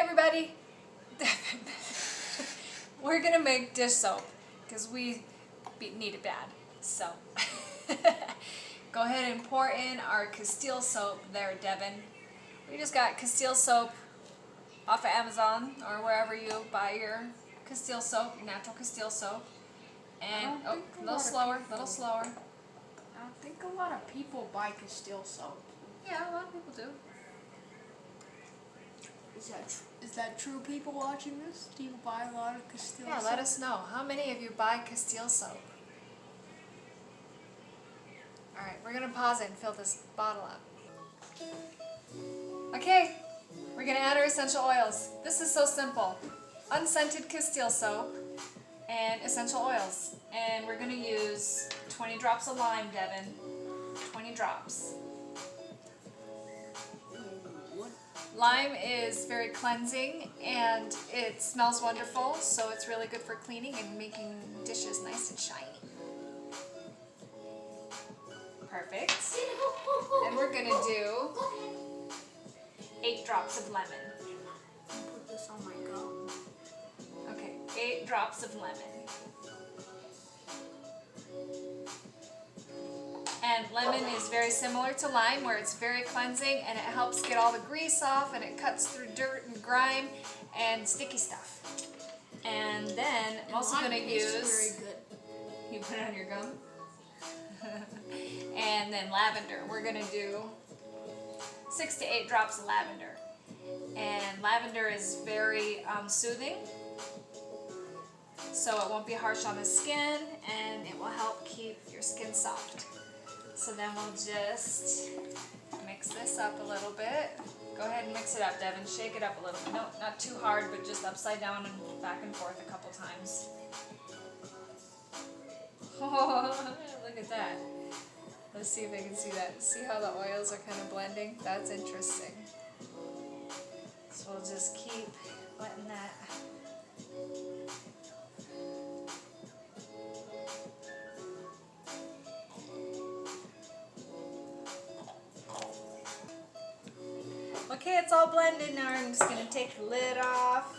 everybody, we're gonna make dish soap because we need it bad. So go ahead and pour in our Castile soap there, Devin. We just got Castile soap off of Amazon or wherever you buy your Castile soap, natural Castile soap. And a little slower. I don't think a lot of people buy Castile soap. Yeah, a lot of people do. Is that true, people watching this? Do you buy a lot of Castile soap? Yeah, let us know. How many of you buy Castile soap? Alright, we're going to pause it and fill this bottle up. Okay, we're going to add our essential oils. This is so simple. Unscented Castile soap and essential oils. And we're going to use 20 drops of lime, Devin. 20 drops. Lime is very cleansing and it smells wonderful, so it's really good for cleaning and making dishes nice and shiny. Perfect. And we're going to do 8 drops of lemon. Put this on my gum. Okay, 8 drops of lemon. And lemon is very similar to lime, where it's very cleansing and it helps get all the grease off and it cuts through dirt and grime and sticky stuff. And then I'm also going to use... Very good. You put it on your gum? And then lavender. We're going to do 6 to 8 drops of lavender. And lavender is very soothing, so it won't be harsh on the skin and it will help keep your skin soft. So then we'll just mix this up a little bit. Go ahead and mix it up, Devin. Shake it up a little bit. No, not too hard, but just upside down and back and forth a couple times. Oh, look at that. Let's see if they can see that. See how the oils are kind of blending? That's interesting. So we'll just keep letting that. Okay, it's all blended. Now I'm just going to take the lid off.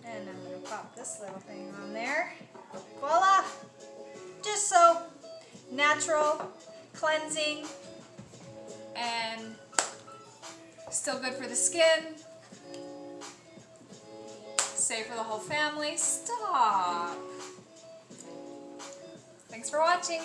And I'm going to pop this little thing on there. Voila! Dish soap. Natural, cleansing, and still good for the skin. Safe for the whole family. Stop! Thanks for watching.